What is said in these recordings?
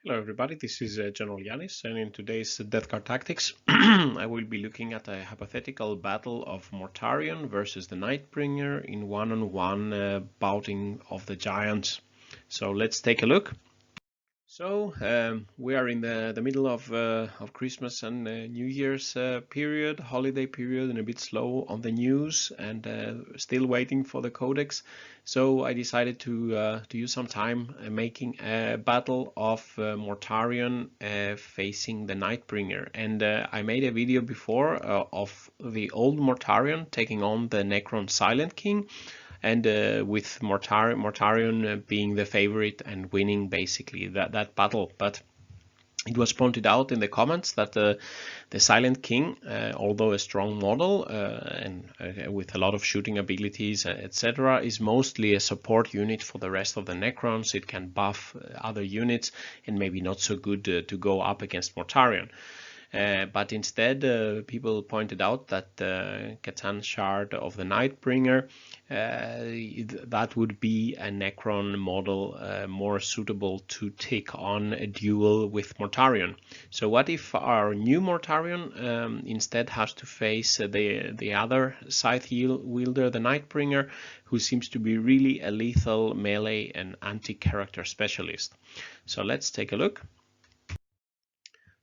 Hello everybody, this is General Yanis, and in today's Death Card Tactics I will be looking at a hypothetical battle of Mortarion versus the Nightbringer in one-on-one bouting of the Giants. So let's take a look. So we are in the middle of Christmas and New Year's period, holiday period, and a bit slow on the news, and still waiting for the codex. So I decided to use some time making a battle of Mortarion facing the Nightbringer, and I made a video before of the old Mortarion taking on the Necron Silent King, and with Mortarion being the favorite and winning basically that battle. But it was pointed out in the comments that the Silent King, although a strong model and with a lot of shooting abilities, etc., is mostly a support unit for the rest of the Necrons. It can buff other units and maybe not so good to go up against Mortarion. But instead, people pointed out that C'tan Shard of the Nightbringer, that would be a Necron model more suitable to take on a duel with Mortarion. So what if our new Mortarion instead has to face the other scythe wielder, the Nightbringer, who seems to be really a lethal melee and anti-character specialist? So let's take a look.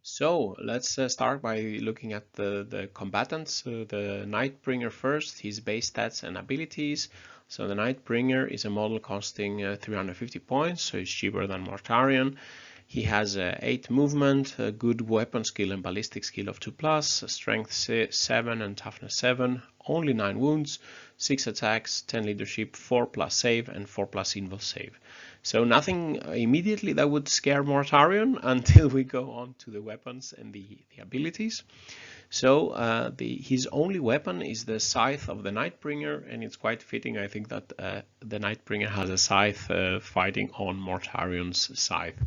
So let's start by looking at the combatants. The Nightbringer first, his base stats and abilities. So the Nightbringer is a model costing 350 points, so it's cheaper than Mortarion. He has 8 movement, good weapon skill and ballistic skill of 2+, strength 7 and toughness 7, only 9 wounds, 6 attacks, 10 leadership, 4+ save and 4+ invul save. So nothing immediately that would scare Mortarion until we go on to the weapons and the abilities. So his only weapon is the Scythe of the Nightbringer, and it's quite fitting, I think, that the Nightbringer has a Scythe fighting on Mortarion's Scythe.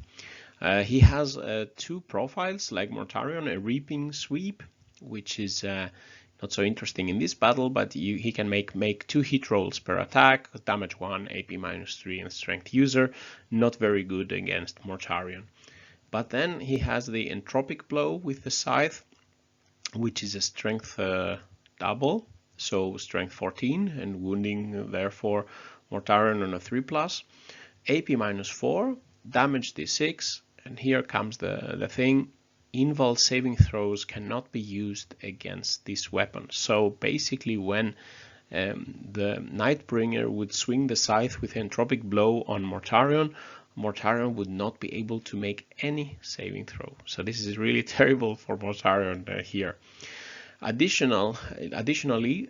He has 2 profiles like Mortarion, a Reaping Sweep, which is not so interesting in this battle, but he can make 2 hit rolls per attack, damage 1, AP -3, and strength user. Not very good against Mortarion. But then he has the Entropic Blow with the Scythe, which is a strength double, so strength 14, and wounding therefore Mortarion on a 3+, AP -4, damage d6, and here comes the thing. Invul saving throws cannot be used against this weapon. So basically when the Nightbringer would swing the Scythe with Entropic Blow on Mortarion, Mortarion would not be able to make any saving throw. So this is really terrible for Mortarion here. Additionally,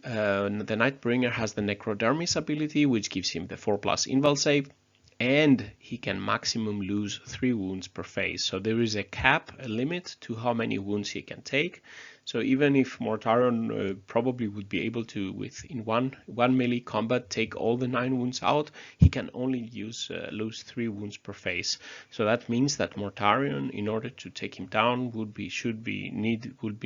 the Nightbringer has the Necrodermis ability, which gives him the 4+ invul save, and he can maximum lose 3 wounds per phase. So there is a cap, a limit to how many wounds he can take. So even if Mortarion probably would be able to, in one melee combat, take all the 9 wounds out, he can only lose 3 wounds per phase. So that means that Mortarion, in order to take him down, would be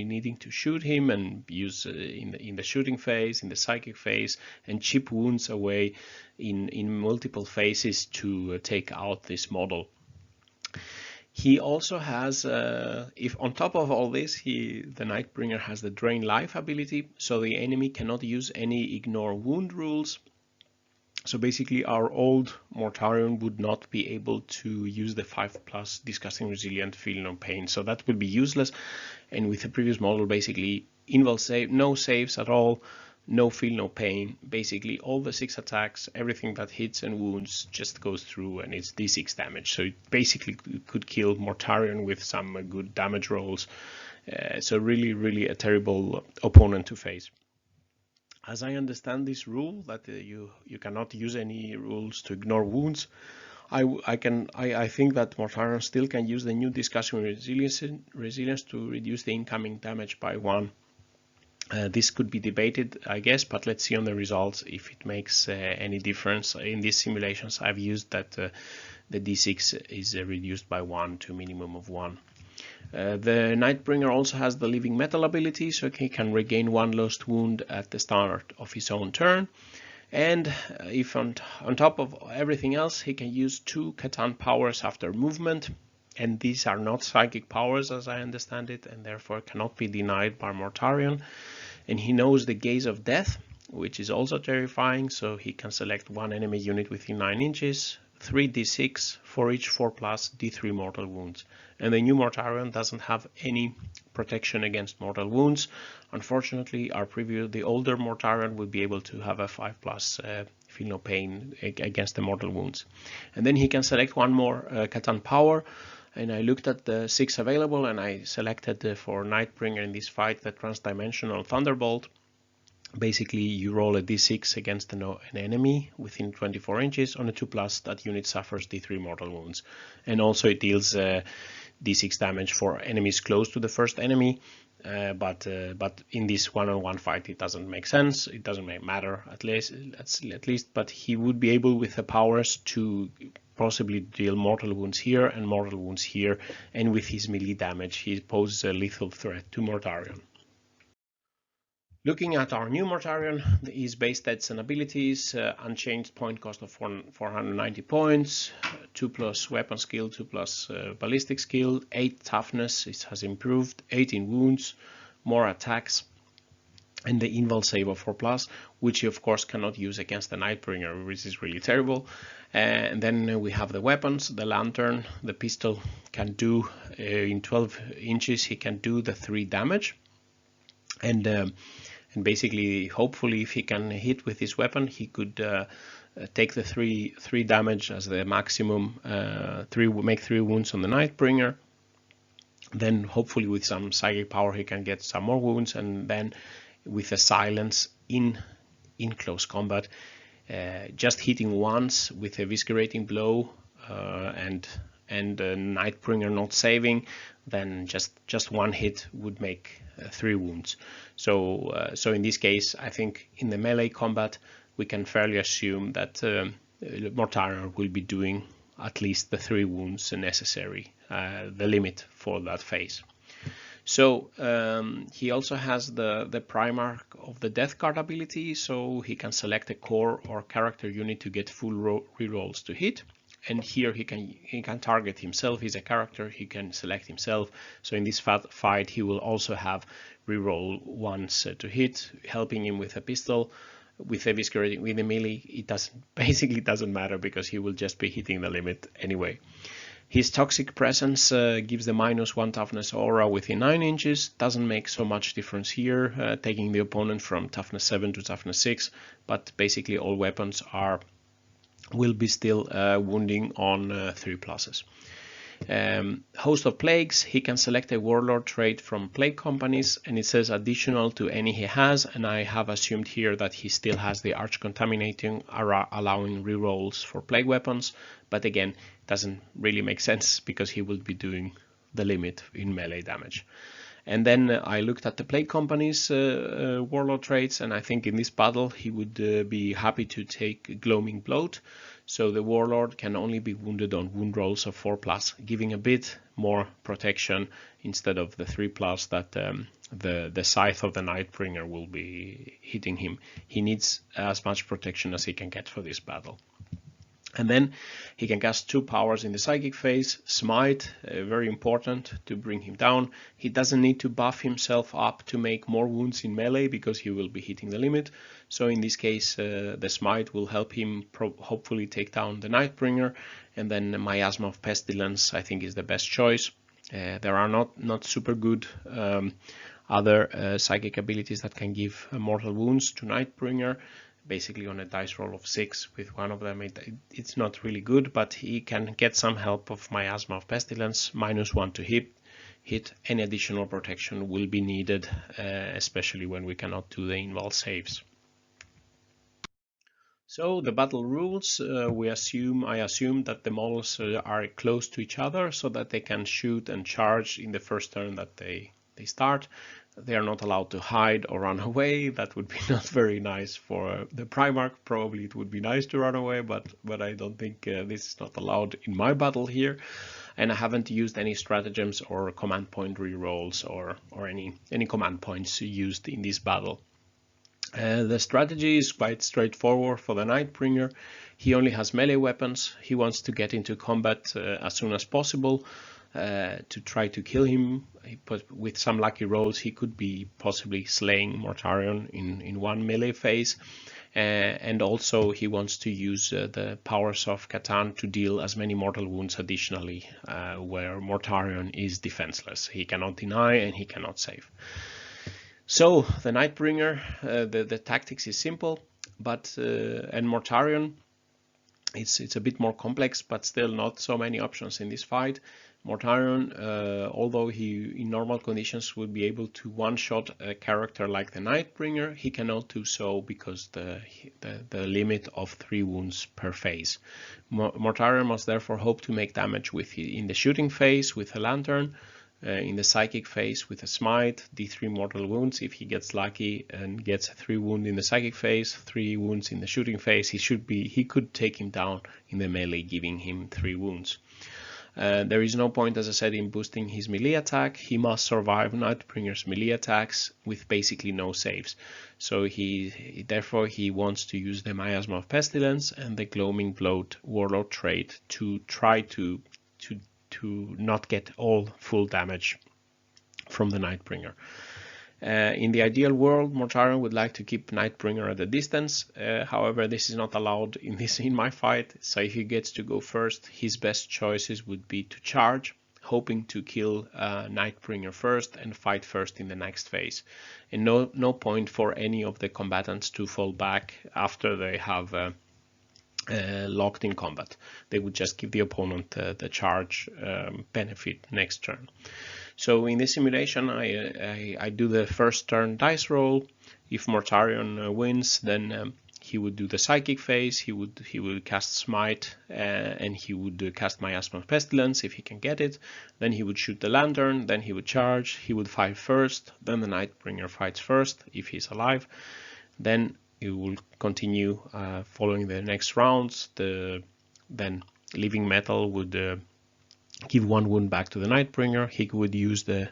needing to shoot him and use in the shooting phase, in the psychic phase, and chip wounds away in multiple phases to take out this model. He also has, if on top of all this, the Nightbringer has the Drain Life ability, so the enemy cannot use any Ignore Wound rules. So basically our old Mortarion would not be able to use the 5+ Disgusting Resilient, Feel No Pain, so that would be useless. And with the previous model, basically invul save, no saves at all, no feel, no pain. Basically all the 6 attacks, everything that hits and wounds just goes through, and it's d6 damage. So it basically could kill Mortarion with some good damage rolls. So really a terrible opponent to face. As I understand this rule, that you cannot use any rules to ignore wounds, I think that Mortarion still can use the new Disgusting Resilience to reduce the incoming damage by 1. This could be debated, I guess, but let's see on the results if it makes any difference. In these simulations, I've used that the d6 is reduced by 1 to a minimum of 1. The Nightbringer also has the Living Metal ability, so he can regain 1 lost wound at the start of his own turn. And if on top of everything else, he can use 2 C'tan powers after movement. and these are not psychic powers as I understand it, and therefore cannot be denied by Mortarion. And he knows the Gaze of Death, which is also terrifying, so he can select one enemy unit within 9 inches, 3d6 for each 4+ d3 mortal wounds. And the new Mortarion doesn't have any protection against mortal wounds. Unfortunately, the older Mortarion will be able to have a 5+ feel no pain against the mortal wounds. And then he can select one more C'tan power, and I looked at the 6 available, and I selected for Nightbringer in this fight the Transdimensional Thunderbolt. Basically, you roll a d6 against an enemy within 24 inches. On a 2+, that unit suffers d3 mortal wounds. And also it deals d6 damage for enemies close to the first enemy. But in this one-on-one fight, it doesn't make sense. It doesn't matter, at least. But he would be able, with the powers, to possibly deal mortal wounds here and mortal wounds here. And with his melee damage, he poses a lethal threat to Mortarion. Looking at our new Mortarion, his base stats and abilities, unchanged point cost of 490 points, 2+ weapon skill, 2+ ballistic skill, 8 toughness, it has improved, 18 wounds, more attacks, and the invul save of 4+, which you of course cannot use against the Nightbringer, which is really terrible. And then we have the weapons, the lantern, the pistol can do, in 12 inches, he can do the 3 damage. And basically, hopefully, if he can hit with his weapon, he could take the 3 damage as the maximum, make 3 wounds on the Nightbringer. Then hopefully with some psychic power he can get some more wounds, and then with a silence in close combat, just hitting once with a eviscerating blow and Nightbringer not saving, then just one hit would make 3 wounds. So in this case, I think in the melee combat we can fairly assume that Mortarion will be doing at least the 3 wounds necessary, the limit for that phase. So he also has the Primarch of the Death card ability, so he can select a core or character unit to get full rerolls to hit. And here he can target himself. He's a character, he can select himself. So in this fight he will also have reroll once to hit, helping him with a pistol. With eviscerating with a melee, it basically doesn't matter because he will just be hitting the limit anyway. His Toxic Presence gives the -1 toughness aura within 9 inches. Doesn't make so much difference here, taking the opponent from toughness 7 to toughness 6, but basically all weapons will be still wounding on 3+. Host of Plagues, he can select a Warlord trait from Plague Companies, and it says additional to any he has, and I have assumed here that he still has the Arch Contaminating, allowing rerolls for Plague weapons, but again, doesn't really make sense because he will be doing the limit in melee damage. And then I looked at the Plague Company's Warlord traits, and I think in this battle he would be happy to take Gloaming Bloat. So the Warlord can only be wounded on wound rolls of 4+, giving a bit more protection instead of the 3+ that the Scythe of the Nightbringer will be hitting him. He needs as much protection as he can get for this battle. And then he can cast 2 powers in the psychic phase. Smite, very important to bring him down. He doesn't need to buff himself up to make more wounds in melee because he will be hitting the limit. So in this case, the Smite will help him hopefully take down the Nightbringer. And then Miasma of Pestilence, I think, is the best choice. There are not super good other psychic abilities that can give mortal wounds to Nightbringer. Basically on a dice roll of 6 with one of them, it's not really good, but he can get some help of Miasma of Pestilence, -1 to hit. Any additional protection will be needed, especially when we cannot do the invul saves. So the battle rules, I assume that the models are close to each other so that they can shoot and charge in the first turn that they start. They are not allowed to hide or run away. That would be not very nice for the Primarch. Probably it would be nice to run away, but I don't think this is not allowed in my battle here. And I haven't used any stratagems or command point rerolls or any command points used in this battle. The strategy is quite straightforward for the Nightbringer. He only has melee weapons. He wants to get into combat as soon as possible. to try to kill him. But with some lucky rolls, he could be possibly slaying Mortarion in one melee phase. And also he wants to use the powers of C'tan to deal as many mortal wounds additionally, where Mortarion is defenseless. He cannot deny and he cannot save. So the Nightbringer, the tactics is simple, but and Mortarion, it's a bit more complex, but still not so many options in this fight. Mortarion, although he in normal conditions would be able to one-shot a character like the Nightbringer, he cannot do so because the limit of 3 wounds per phase. Mortarion must therefore hope to make damage in the shooting phase with a lantern, in the psychic phase with a smite, d3 mortal wounds if he gets lucky and gets 3 wounds in the psychic phase, 3 wounds in the shooting phase. He could take him down in the melee, giving him 3 wounds. There is no point, as I said, in boosting his melee attack. He must survive Nightbringer's melee attacks with basically no saves. So therefore he wants to use the Miasma of Pestilence and the Gloaming Bloat Warlord trait to try to not get all full damage from the Nightbringer. In the ideal world, Mortarion would like to keep Nightbringer at a distance. However, this is not allowed in my fight. So if he gets to go first, his best choices would be to charge, hoping to kill Nightbringer first and fight first in the next phase. And no point for any of the combatants to fall back after they have locked in combat. They would just give the opponent the charge benefit next turn. So in this simulation, I do the first turn dice roll. If Mortarion wins, then he would do the psychic phase. He would cast Smite and he would cast Miasma of Pestilence if he can get it. Then he would shoot the lantern. Then he would charge. He would fight first. Then the Nightbringer fights first if he's alive. Then he will continue following the next rounds. Then Living Metal would give 1 wound back to the Nightbringer. He would use the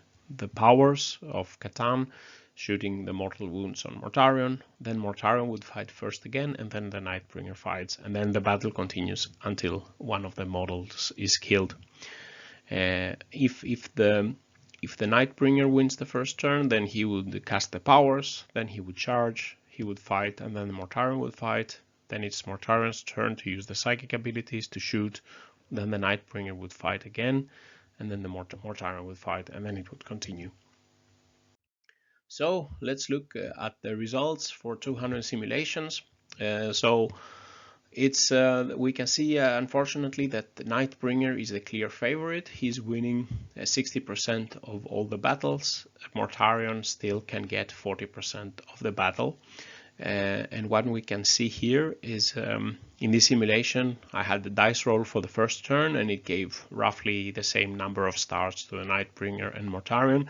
powers of C'tan, shooting the mortal wounds on Mortarion. Then Mortarion would fight first again, and then the Nightbringer fights, and then the battle continues until one of the models is killed. If the Nightbringer wins the first turn, then he would cast the powers, then he would charge, he would fight, and then the Mortarion would fight. Then it's Mortarion's turn to use the psychic abilities to shoot. Then the Nightbringer would fight again, and then the Mortarion would fight, and then it would continue. So let's look at the results for 200 simulations. So it's we can see unfortunately that the Nightbringer is the clear favorite. He's winning 60% of all the battles. Mortarion still can get 40% of the battle. And what we can see here is in this simulation I had the dice roll for the first turn and it gave roughly the same number of stars to the Nightbringer and Mortarion,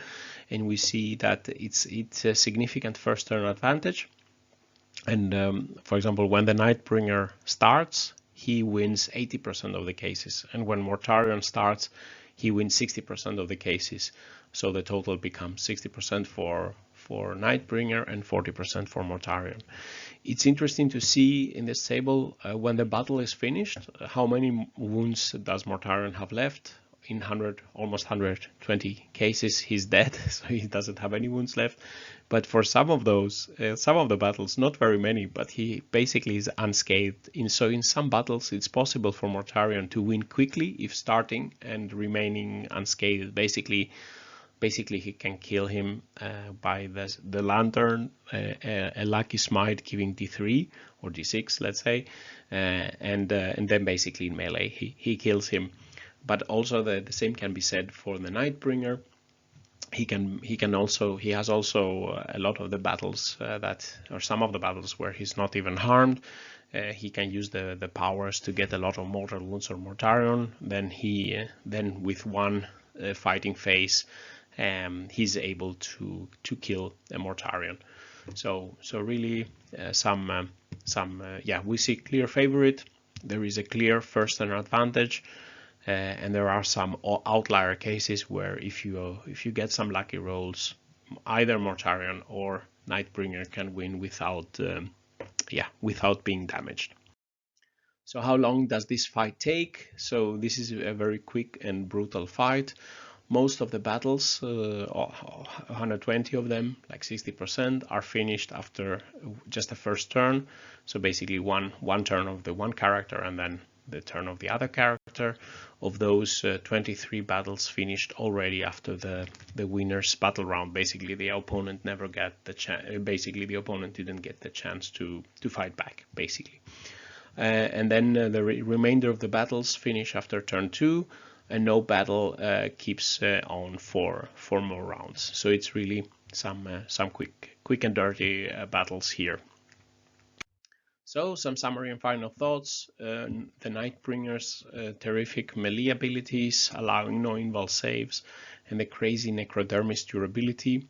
and we see that it's a significant first turn advantage. And for example, when the Nightbringer starts, he wins 80% of the cases, and when Mortarion starts, he wins 60% of the cases. So the total becomes 60% for Nightbringer and 40% for Mortarion. It's interesting to see in this table when the battle is finished, how many wounds does Mortarion have left. In almost 120 cases, he's dead, so he doesn't have any wounds left. But for some of the battles, not very many, but he basically is unscathed. So in some battles, it's possible for Mortarion to win quickly if starting and remaining unscathed. Basically he can kill him by the lantern, a lucky smite giving d3 or d6, let's say, and then basically in melee he kills him. But also the same can be said for the Nightbringer. He has also a lot of the battles or some of the battles where he's not even harmed. He can use the powers to get a lot of mortal wounds or Mortarion. Then with one fighting phase, he's able to kill a Mortarion. So really we see clear favorite. There is a clear first turn advantage. And there are some outlier cases where if you get some lucky rolls, either Mortarion or Nightbringer can win without being damaged. So how long does this fight take? So this is a very quick and brutal fight. Most of the battles, 120 of them, like 60%, are finished after just the first turn. So basically one turn of the one character and then the turn of the other character. Of those, 23 battles finished already after the winner's battle round. Basically, the opponent never got the chance. Basically, the opponent didn't get the chance to fight back. Basically. And then the remainder of the battles finish after turn 2, and no battle keeps on for more rounds. So it's really some quick and dirty battles here. So some summary and final thoughts. The Nightbringer's terrific melee abilities, allowing no invul saves, and the crazy Necrodermis durability,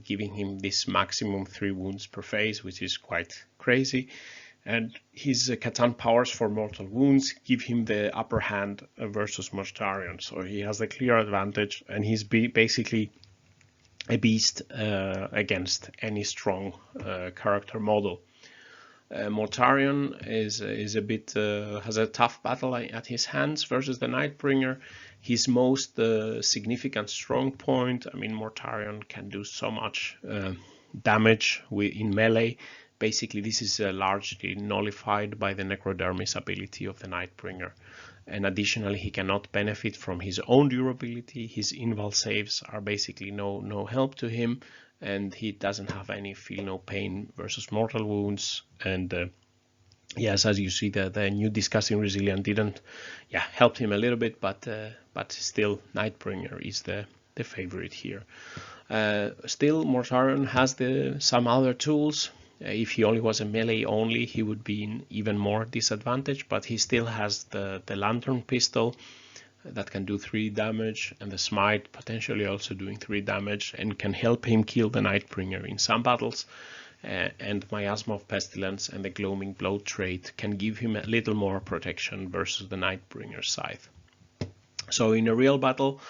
giving him this maximum 3 wounds per phase, which is quite crazy. And his C'tan powers for mortal wounds give him the upper hand versus Mortarion. So he has a clear advantage, and he's basically a beast against any strong character model. Mortarion is a bit has a tough battle at his hands versus the Nightbringer. His most significant strong point, I mean, Mortarion can do so much damage in melee. Basically, this is largely nullified by the Necrodermis ability of the Nightbringer. And additionally, he cannot benefit from his own durability. His invul saves are basically no help to him, and he doesn't have any feel no pain versus mortal wounds. And yes, as you see, the new Discussing Resilient didn't help him a little bit, but still Nightbringer is the favorite here. Still, Mortarion has some other tools. If he only was a melee only, he would be in even more disadvantage, but he still has the Lantern Pistol that can do 3 damage, and the Smite potentially also doing 3 damage, and can help him kill the Nightbringer in some battles. And Miasma of Pestilence and the Gloaming Blow trait can give him a little more protection versus the Nightbringer scythe. So in a real battle,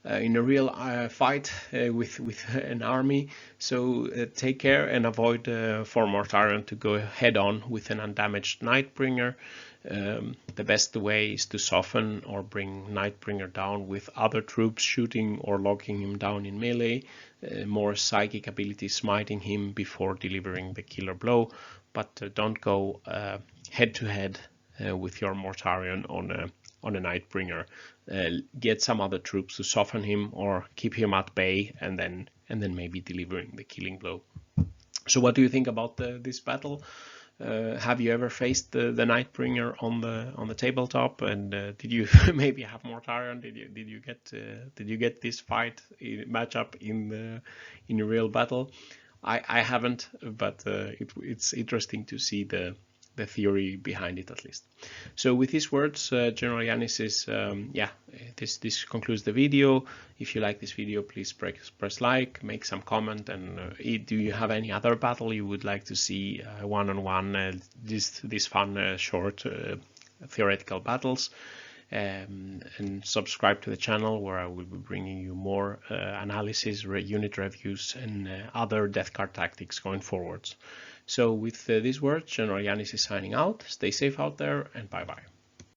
in a real fight with an army, so take care and avoid for Mortarion to go head on with an undamaged Nightbringer. The best way is to soften or bring Nightbringer down with other troops shooting or locking him down in melee, more psychic abilities smiting him before delivering the killer blow, but don't go head to head with your Mortarion on a Nightbringer. Get some other troops to soften him or keep him at bay, and then maybe delivering the killing blow. So what do you think about this battle? Have you ever faced the Nightbringer on the tabletop? And did you maybe have Mortarion? Did you get this fight matchup in a real battle? I haven't, but it's interesting to see the theory behind it, at least. So with these words, General Yanis is this concludes the video. If you like this video, please press like, make some comment, and do you have any other battle you would like to see one-on-one, this fun short theoretical battles? And subscribe to the channel, where I will be bringing you more analysis, unit reviews, and other death card tactics going forwards. So with these words, General Yanis is signing out. Stay safe out there, and bye-bye.